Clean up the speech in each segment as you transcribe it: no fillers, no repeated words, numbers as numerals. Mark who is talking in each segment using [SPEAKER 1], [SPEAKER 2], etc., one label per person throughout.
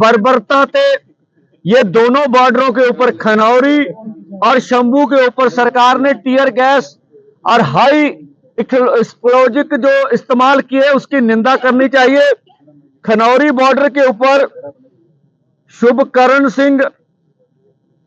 [SPEAKER 1] बर्बरता से ये दोनों बॉर्डरों के ऊपर खनौरी और शंभू के ऊपर सरकार ने टीयर गैस और हाई एक्सप्लोजिव जो इस्तेमाल किए उसकी निंदा करनी चाहिए। खनौरी बॉर्डर के ऊपर शुभकरण सिंह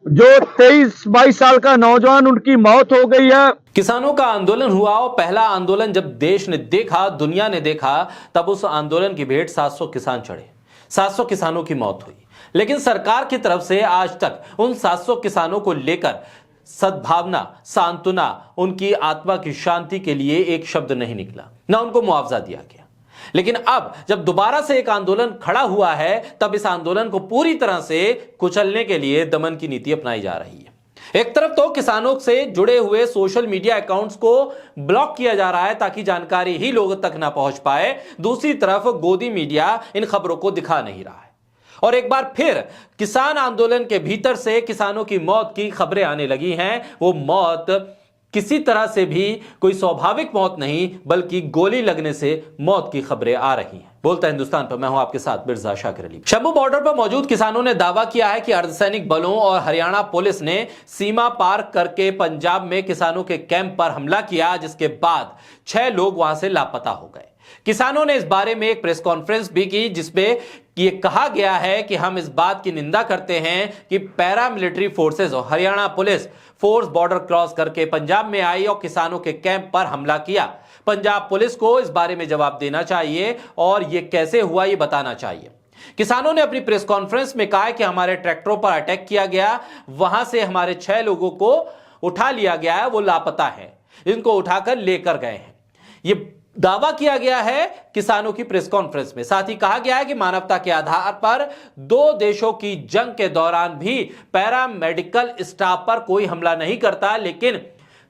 [SPEAKER 1] जो 23-22 साल का नौजवान, उनकी मौत हो गई है।
[SPEAKER 2] किसानों का आंदोलन हुआ और पहला आंदोलन जब देश ने देखा, दुनिया ने देखा, तब उस आंदोलन की भेंट 700 किसान चढ़े, 700 किसानों की मौत हुई। लेकिन सरकार की तरफ से आज तक उन 700 किसानों को लेकर सद्भावना, सांत्वना, उनकी आत्मा की शांति के लिए एक शब्द नहीं निकला, ना उनको मुआवजा दिया गया। लेकिन अब जब दोबारा से एक आंदोलन खड़ा हुआ है, तब इस आंदोलन को पूरी तरह से कुचलने के लिए दमन की नीति अपनाई जा रही है। एक तरफ तो किसानों से जुड़े हुए सोशल मीडिया अकाउंट्स को ब्लॉक किया जा रहा है ताकि जानकारी ही लोगों तक ना पहुंच पाए, दूसरी तरफ गोदी मीडिया इन खबरों को दिखा नहीं रहा है। और एक बार फिर किसान आंदोलन के भीतर से किसानों की मौत की खबरें आने लगी हैं। वो मौत किसी तरह से भी कोई स्वाभाविक मौत नहीं, बल्कि गोली लगने से मौत की खबरें आ रही हैं। बोलता हिंदुस्तान पर मैं हूं आपके साथ मिर्जा शाकिर अली। शंभू बॉर्डर पर मौजूद किसानों ने दावा किया है कि अर्धसैनिक बलों और हरियाणा पुलिस ने सीमा पार करके पंजाब में किसानों के कैंप पर हमला किया, जिसके बाद 6 लोग वहां से लापता हो गए। किसानों ने इस बारे में एक प्रेस कॉन्फ्रेंस भी की, जिसमें ये कहा गया है कि हम इस बात की निंदा करते हैं कि पैरामिलिट्री फोर्सेस और Haryana police force border cross करके पंजाब में आई और किसानों के कैंप पर हमला किया। पंजाब पुलिस को इस बारे में जवाब देना चाहिए और ये कैसे हुआ ये बताना चाहिए। किसानों ने अपनी प्रेस कॉन्फ्रेंस में कहा कि हमारे ट्रैक्टरों पर अटैक किया गया, वहां से हमारे 6 लोगों को उठा लिया गया है, वो लापता है, इनको उठाकर लेकर गए हैं। ये दावा किया गया है किसानों की प्रेस कॉन्फ्रेंस में। साथ ही कहा गया है कि मानवता के आधार पर 2 देशों की जंग के दौरान भी पैरामेडिकल स्टाफ पर कोई हमला नहीं करता, लेकिन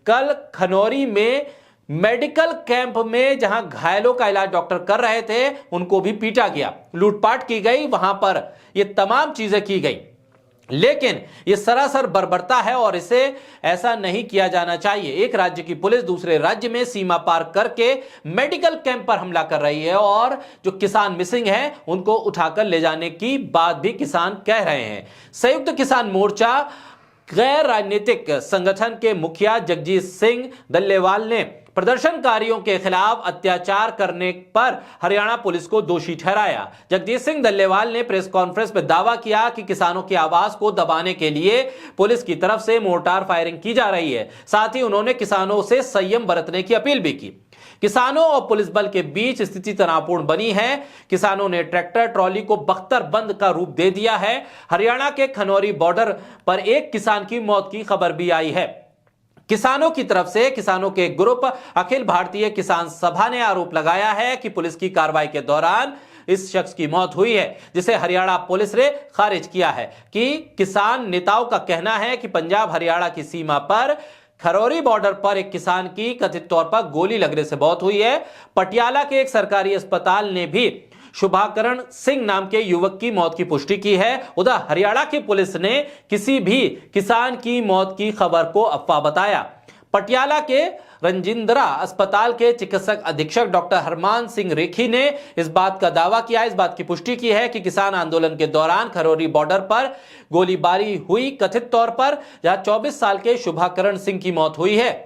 [SPEAKER 2] कल खनौरी में मेडिकल कैंप में जहां घायलों का इलाज डॉक्टर कर रहे थे, उनको भी पीटा गया, लूटपाट की गई, वहां पर ये तमाम चीजें की गई। लेकिन यह सरासर बर्बरता है और इसे ऐसा नहीं किया जाना चाहिए। एक राज्य की पुलिस दूसरे राज्य में सीमा पार करके मेडिकल कैंप पर हमला कर रही है और जो किसान मिसिंग हैं उनको उठाकर ले जाने की बात भी किसान कह रहे हैं। संयुक्त किसान मोर्चा गैर राजनीतिक संगठन के मुखिया जगजीत सिंह दल्लेवाल ने प्रदर्शनकारियों के खिलाफ अत्याचार करने पर हरियाणा पुलिस को दोषी ठहराया। जगजीत सिंह दल्लेवाल ने प्रेस कॉन्फ्रेंस में दावा किया कि किसानों की आवाज को दबाने के लिए पुलिस की तरफ से मोर्टार फायरिंग की जा रही है। साथ ही उन्होंने किसानों से संयम बरतने की अपील भी की। किसानों और पुलिस बल के बीच स्थिति तनावपूर्ण बनी है। किसानों ने ट्रैक्टर ट्रॉली को बख्तरबंद का रूप दे दिया है। हरियाणा के खनौरी बॉर्डर पर एक किसान की मौत की खबर भी आई है। किसानों की तरफ से किसानों के ग्रुप अखिल भारतीय किसान सभा ने आरोप लगाया है कि पुलिस की कार्रवाई के दौरान इस शख्स की मौत हुई है, जिसे हरियाणा पुलिस ने खारिज किया है। कि किसान नेताओं का कहना है कि पंजाब हरियाणा की सीमा पर खनौरी बॉर्डर पर एक किसान की कथित तौर पर गोली लगने से मौत हुई है। पटियाला के एक सरकारी अस्पताल ने भी शुभकरण सिंह नाम के युवक की मौत की पुष्टि की है। उधर हरियाणा की पुलिस ने किसी भी किसान की मौत की खबर को अफवाह बताया। पटियाला के रंजिंद्रा अस्पताल के चिकित्सक अधीक्षक डॉक्टर हरमान सिंह रेखी ने इस बात का दावा किया, इस बात की पुष्टि की है कि किसान आंदोलन के दौरान खनौरी बॉर्डर पर गोलीबारी हुई, कथित तौर पर जहां 24 साल के शुभकरण सिंह की मौत हुई है।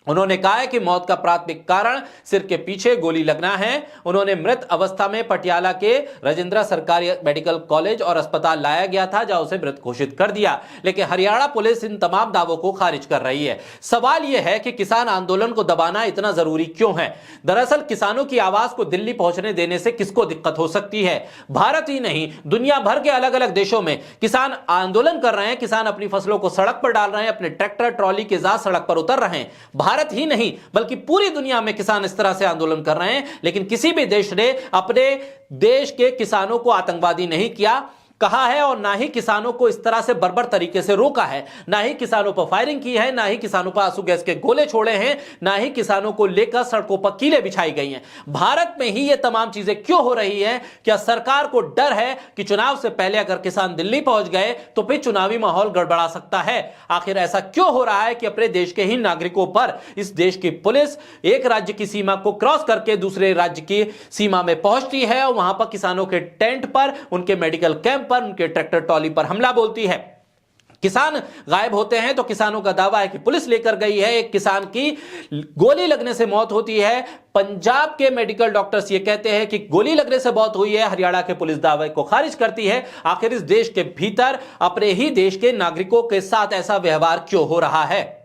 [SPEAKER 2] उन्होंने कहा है कि मौत का प्राथमिक कारण सिर के पीछे गोली लगना है। उन्होंने मृत अवस्था में पटियाला के राजेंद्र सरकारी मेडिकल कॉलेज और अस्पताल लाया गया था, जहां उसे मृत घोषित कर दिया। लेकिन हरियाणा पुलिस इन तमाम दावों को खारिज कर रही है। सवाल यह है कि किसान आंदोलन को दबाना इतना जरूरी क्यों है? दरअसल किसानों की आवाज को दिल्ली पहुंचने देने से किसको दिक्कत हो सकती है? भारत ही नहीं, दुनिया भर के अलग अलग देशों में किसान आंदोलन कर रहे हैं। किसान अपनी फसलों को सड़क पर डाल रहे हैं, अपने ट्रैक्टर ट्रॉली के साथ सड़क पर उतर रहे हैं। भारत ही नहीं बल्कि पूरी दुनिया में किसान इस तरह से आंदोलन कर रहे हैं। लेकिन किसी भी देश ने अपने देश के किसानों को आतंकवादी नहीं किया, कहा है, और ना ही किसानों को इस तरह से बर्बर तरीके से रोका है, ना ही किसानों पर फायरिंग की है, ना ही किसानों पर आंसू गैस के गोले छोड़े हैं, ना ही किसानों को लेकर सड़कों पर कीलें बिछाई गई हैं। भारत में ही ये तमाम चीजें क्यों हो रही हैं? क्या सरकार को डर है कि चुनाव से पहले अगर किसान दिल्ली पहुंच गए तो फिर चुनावी माहौल गड़बड़ा सकता है? आखिर ऐसा क्यों हो रहा है कि अपने देश के ही नागरिकों पर इस देश की पुलिस एक राज्य की सीमा को क्रॉस करके दूसरे राज्य की सीमा में पहुंचती है और वहां पर किसानों के टेंट पर, उनके मेडिकल कैंप पर उनके ट्रैक्टर ट्रॉली पर हमला बोलती है। किसान गायब होते हैं तो किसानों का दावा है कि पुलिस लेकर गई है। एक किसान की गोली लगने से मौत होती है। पंजाब के मेडिकल डॉक्टर्स ये कहते हैं कि गोली लगने से मौत हुई है। हरियाणा के पुलिस दावे को खारिज करती है। आखिर इस देश के भीतर अपने ही देश के नागरिकों के साथ ऐसा व्यवहार क्यों हो रहा है?